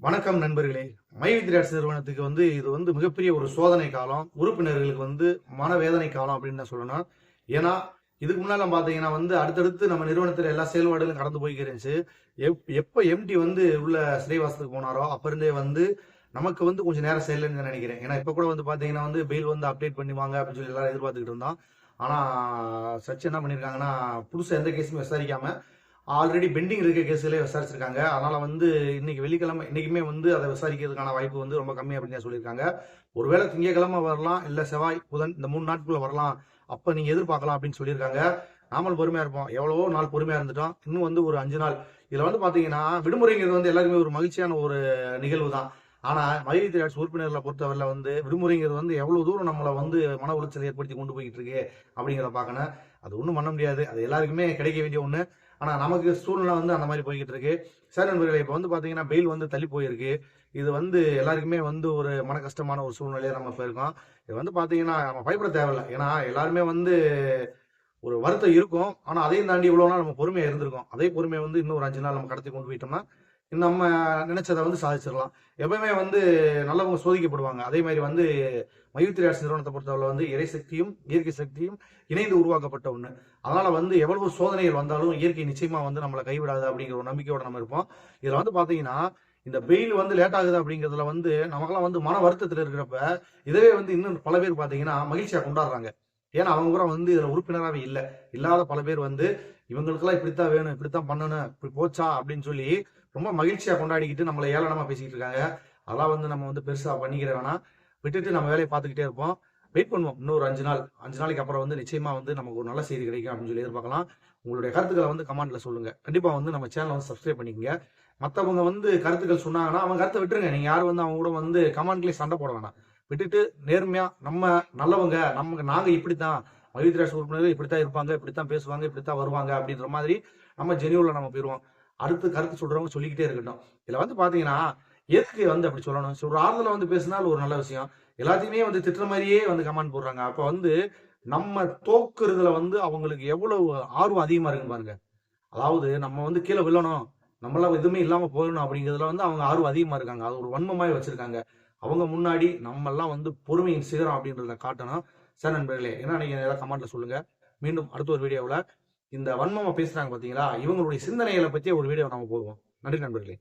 வணக்கம் நண்பர்களே. மைவித்ராட்ஸ் நிறுவனத்துக்கு இது மிகப்பெரிய ஒரு சோதனை காலம். உறுப்பினர்களுக்கு மனவேதனை காலம் அப்படின்னு தான் சொல்லணும். ஏன்னா இதுக்கு முன்னால பாத்தீங்கன்னா அடுத்தடுத்து நம்ம நிறுவனத்துல எல்லா செயல்பாடுகளும் கடந்து போய்க்கு இருந்துச்சு. எப்ப எம்டி உள்ள சிறைவாசத்துக்கு போனாரோ அப்ப இருந்தே நமக்கு கொஞ்சம் நேரம் செய்யலன்னு நினைக்கிறேன். ஏன்னா இப்ப கூட பாத்தீங்கன்னா பெயில் அப்டேட் பண்ணிவாங்க அப்படின்னு சொல்லி எல்லாரும் எதிர்பார்த்துக்கிட்டு இருந்தோம். ஆனா சர்ச் என்ன பண்ணிருக்காங்கன்னா புதுசா எந்த கேஸுமே விசாரிக்காம ஆல்ரெடி பெண்டிங் இருக்க கேஸ்களே விசாரிச்சிருக்காங்க. அதனால இன்னைக்கு வெள்ளிக்கிழமை இன்னைக்குமே அதை விசாரிக்கிறதுக்கான வாய்ப்பு ரொம்ப கம்மி அப்படின்னு சொல்லியிருக்காங்க. ஒருவேளை திங்கக்கிழமை வரலாம், இல்ல செவ்வாய் புதன் இந்த 3 நாட்குள்ள வரலாம். அப்ப நீங்க எதிர்பார்க்கலாம் அப்படின்னு சொல்லியிருக்காங்க. நாமல் பொறுமையா இருப்போம். எவ்வளவோ நாள் பொறுமையா இருந்துட்டோம். இன்னும் ஒரு 5 நாள். இதுல பாத்தீங்கன்னா விடுமுறைங்கிறது எல்லாருமே ஒரு மகிழ்ச்சியான ஒரு நிகழ்வு தான். ஆனா மைவித்ராட்ஸ் உறுப்பினர்களை பொறுத்தவரை விடுமுறைங்கிறது எவ்வளவு தூரம் நம்மளை மன உளைச்சல் ஏற்படுத்தி கொண்டு போயிட்டு இருக்கு அப்படிங்கிறத பார்க்கணும். அது ஒன்றும் பண்ண முடியாது. அது எல்லாருக்குமே கிடைக்க வேண்டிய ஒண்ணு. ஆனா நமக்கு சூழ்நிலை அந்த மாதிரி போய்கிட்டு இருக்கு. சார் நண்பர்களே, இப்ப பாத்தீங்கன்னா பெயில் தள்ளி போயிருக்கு. இது எல்லாருக்குமே ஒரு மன கஷ்டமான ஒரு சூழ்நிலையை நம்ம போயிருக்கோம். இது பாத்தீங்கன்னா நம்ம பயப்பட தேவையில்லை. ஏன்னா எல்லாருமே ஒரு வருத்தம் இருக்கும். ஆனா அதையும் தாண்டி இவ்வளவு நாள் நம்ம பொறுமையா இருந்திருக்கோம். அதே பொறுமையை இன்னும் ஒரு 5 நாள் நம்ம கடத்தி கொண்டு போயிட்டோம்னா நம்ம நினைச்சதை சாதிச்சிடலாம். எப்பவுமே நல்லவங்க சோதிக்கப்படுவாங்க. அதே மாதிரி மைவித்ராட்ஸ் நிறுவனத்தை பொறுத்தவரை இறை சக்தியும் இயற்கை சக்தியும் இணைந்து உருவாக்கப்பட்ட ஒண்ணு. அதனால எவ்வளவு சோதனைகள் வந்தாலும் இயற்கை நிச்சயமா நம்மளை கைவிடாது அப்படிங்கிற ஒரு நம்பிக்கையோட நம்ம இருப்போம். இதுல பாத்தீங்கன்னா இந்த பெயில் லேட் ஆகுது அப்படிங்கிறதுல நமக்கெல்லாம் மன வருத்தத்துல இருக்கிறப்ப இதவே இன்னும் பல பேர் பாத்தீங்கன்னா மகிழ்ச்சியா கொண்டாடுறாங்க. ஏன்னா அவங்க கூட இதுல உறுப்பினராகவே இல்லாத பல பேர் இவங்களுக்கெல்லாம் இப்படித்தான் வேணும், இப்படித்தான் பண்ணணும், இப்படி போச்சா அப்படின்னு சொல்லி ரொம்ப மகிழ்ச்சியா கொண்டாடிக்கிட்டு நம்மளை ஏளனமா பேசிக்கிட்டு இருக்காங்க. அதெல்லாம் நம்ம பெருசா பண்ணிக்கிற வேணாம். விட்டுட்டு நம்ம வேலையை பார்த்துக்கிட்டே இருப்போம். வெயிட் பண்ணுவோம். இன்னும் ஒரு 5 நாள் 5 நாளைக்கு அப்புறம் நிச்சயமா நமக்கு ஒரு நல்ல செய்தி கிடைக்கும் அப்படின்னு சொல்லி எதிர்பார்க்கலாம். உங்களுடைய கருத்துக்களை கமெண்ட்ல சொல்லுங்க. கண்டிப்பா நம்ம சேனலை சப்ஸ்கிரைப் பண்ணிக்கங்க. மத்தவங்க கருத்துக்கள் சொன்னாங்கன்னா அவங்க கருத்தை விட்டுருங்க. நீங்க யாரும் அவங்க கூட கமெண்ட்லயே சண்டை போட வேணாம். விட்டுட்டு நேர்மையா நம்ம நல்லவங்க, நாங்க இப்படித்தான் மைவித்ராட்ஸ் உறுப்பினர்கள் இப்படித்தான் இருப்பாங்க, இப்படித்தான் பேசுவாங்க, இப்படித்தான் வருவாங்க அப்படின்ற மாதிரி நம்ம ஜெனியூன்ல நம்ம போயிருவோம். அடுத்து கருத்து சொல்றவங்க சொல்லிக்கிட்டே இருக்கட்டும். இதுல பாத்தீங்கன்னா எதுக்கு அப்படி சொல்லணும்? ஒரு ஆறுதல பேசினால் ஒரு நல்ல விஷயம். எல்லாத்தையுமே திட்டுற மாதிரியே கமெண்ட் போடுறாங்க. அப்ப நம்ம தோக்குறதுல அவங்களுக்கு எவ்வளவு ஆர்வம் அதிகமா இருக்குன்னு பாருங்க. அதாவது நம்ம கீழே விழணும், நம்மளால எதுவுமே இல்லாம போயிடணும் அப்படிங்கிறதுல அவங்க ஆர்வம் அதிகமா இருக்காங்க. அது ஒரு வன்மமாய் வச்சிருக்காங்க. அவங்க முன்னாடி நம்ம எல்லாம் பொறுமையின் சிகரம் அப்படின்றத காட்டணும். சார் நண்பர்களே, என்ன நீங்க ஏதாவது கமெண்ட்ல சொல்லுங்க. மீண்டும் அடுத்த ஒரு வீடியோவில் இந்த வன்மமா பேசுறாங்க பாத்தீங்களா, இவங்களுடைய சிந்தனைகளை பத்தி ஒரு வீடியோ நம்ம போடுவோம். நன்றி நண்பர்களே.